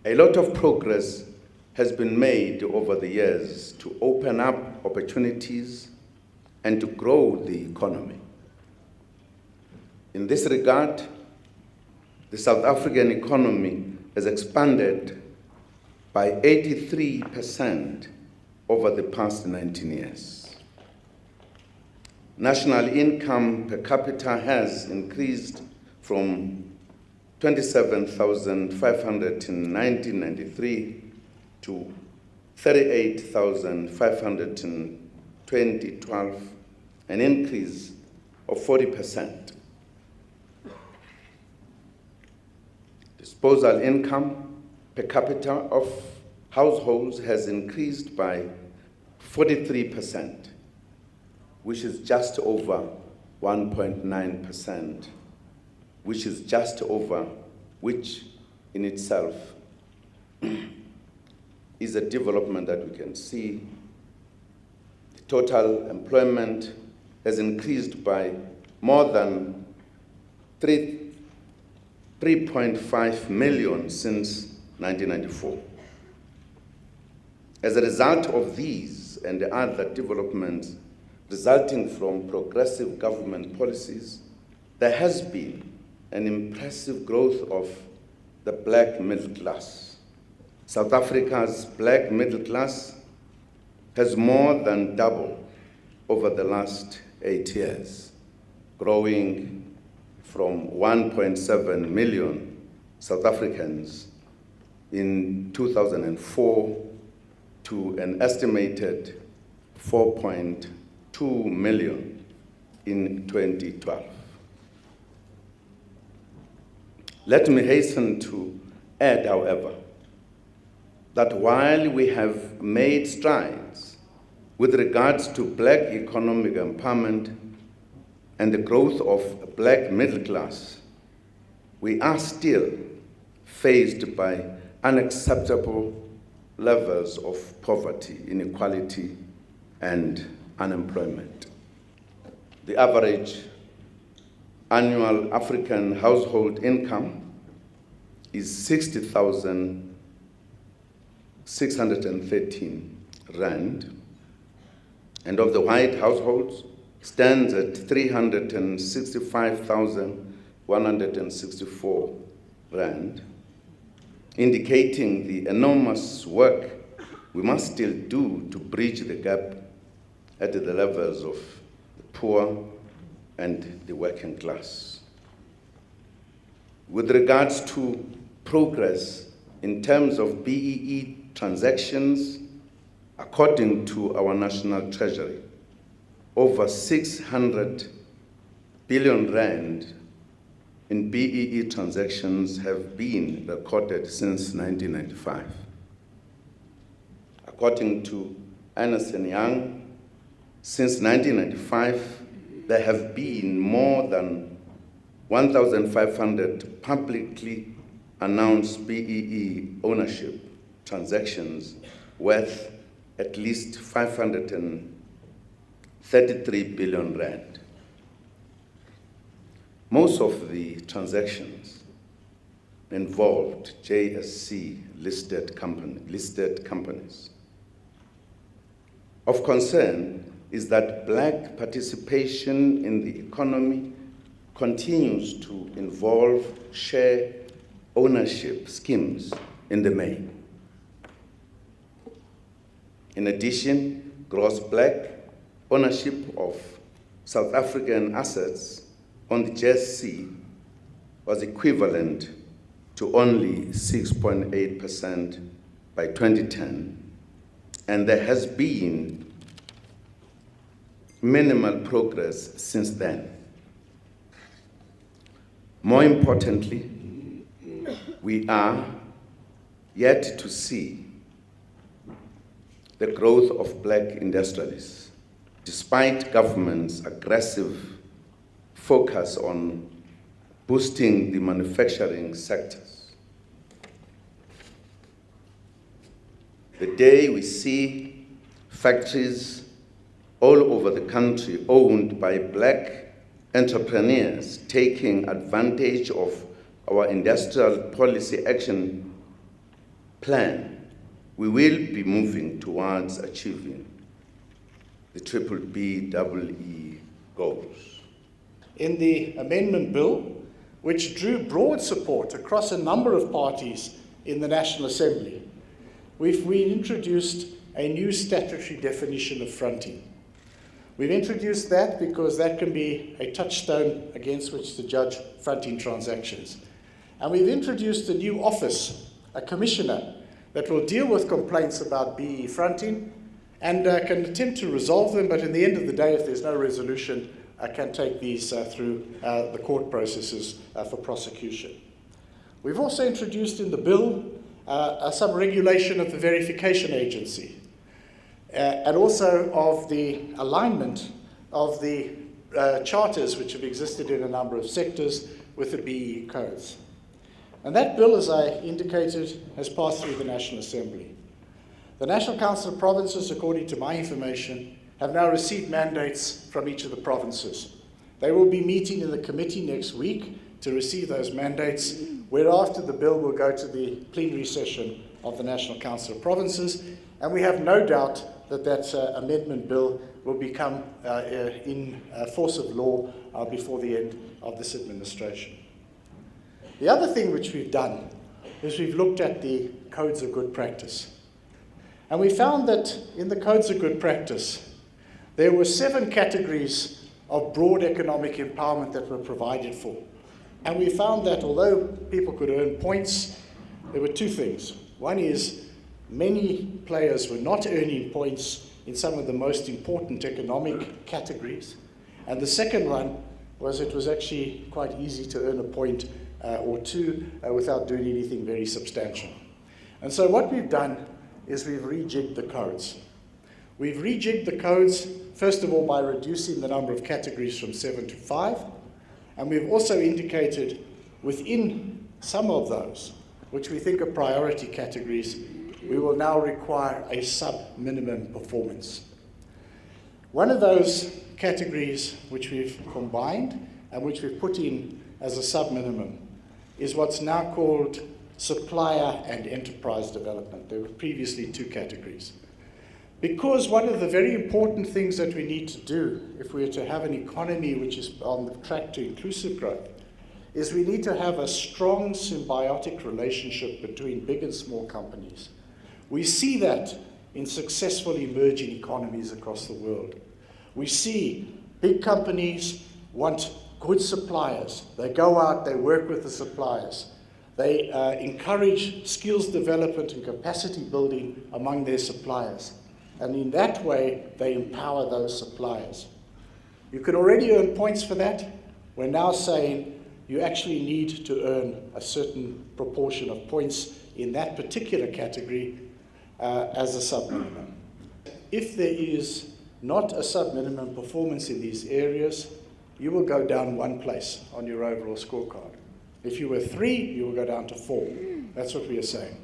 A lot of progress has been made over the years to open up opportunities and to grow the economy. In this regard, the South African economy has expanded by 83% over the past 19 years. National income per capita has increased from 27,500 in 1993 to 38,500 in 2012, an increase of 40%. Disposable income per capita of households has increased by 43%, which is just over 1.9%, which in itself is a development that we can see. The total employment has increased by more than 3.5 million since 1994. As a result of these and the other developments resulting from progressive government policies, there has been an impressive growth of the black middle class. South Africa's black middle class has more than doubled over the last 8 years, growing from 1.7 million South Africans in 2004 to an estimated 4.2 million in 2012. Let me hasten to add, however, that while we have made strides with regards to black economic empowerment and the growth of black middle class, we are still faced by unacceptable levels of poverty, inequality, and unemployment. The average annual African household income is 60,613 rand, and of the white households stands at 365,164 rand, indicating the enormous work we must still do to bridge the gap at the levels of the poor and the working class. With regards to progress in terms of BEE transactions, according to our National Treasury, over 600 billion rand in BEE transactions have been recorded since 1995. According to Ernst & Young, since 1995, there have been more than 1,500 publicly announced BEE ownership transactions worth at least 533 billion rand. Most of the transactions involved JSC listed companies. Of concern is that black participation in the economy continues to involve share ownership schemes in the main. In addition, gross black ownership of South African assets on the JSC was equivalent to only 6.8% by 2010, and there has been minimal progress since then. More importantly, we are yet to see the growth of black industrialists, despite government's aggressive focus on boosting the manufacturing sectors. The day we see factories all over the country owned by black entrepreneurs taking advantage of our industrial policy action plan, we will be moving towards achieving the BBBEE goals. In the amendment bill, which drew broad support across a number of parties in the National Assembly, we introduced a new statutory definition of fronting. We've introduced that because that can be a touchstone against which to judge fronting transactions. And we've introduced a new office, a commissioner, that will deal with complaints about BE fronting and can attempt to resolve them, but in the end of the day, if there's no resolution, can take these through the court processes for prosecution. We've also introduced in the bill some regulation of the verification agency and also of the alignment of the charters which have existed in a number of sectors with the BEE codes. And that bill, as I indicated, has passed through the National Assembly. The National Council of Provinces, according to my information, have now received mandates from each of the provinces. They will be meeting in the committee next week to receive those mandates, whereafter the bill will go to the plenary session of the National Council of Provinces, and we have no doubt that that amendment bill will become in force of law before the end of this administration. The other thing which we've done is we've looked at the codes of good practice. And we found that in the codes of good practice, there were 7 categories of broad economic empowerment that were provided for. And we found that although people could earn points, there were 2 things. One is many players were not earning points in some of the most important economic categories. And the second one was it was actually quite easy to earn a point or 2 without doing anything very substantial. And so what we've done is we've rejigged the codes. We've rejigged the codes, first of all, by reducing the number of categories from 7 to 5. And we've also indicated within some of those, which we think are priority categories, we will now require a sub-minimum performance. One of those categories which we've combined and which we've put in as a sub-minimum is what's now called supplier and enterprise development. There were previously 2 categories. Because one of the very important things that we need to do if we are to have an economy which is on the track to inclusive growth is we need to have a strong symbiotic relationship between big and small companies. We see that in successful emerging economies across the world. We see big companies want good suppliers. They go out, they work with the suppliers. They encourage skills development and capacity building among their suppliers. And in that way, they empower those suppliers. You can already earn points for that. We're now saying you actually need to earn a certain proportion of points in that particular category as a sub-minimum. If there is not a sub-minimum performance in these areas, you will go down 1 place on your overall scorecard. If you were 3, you will go down to 4. That's what we are saying.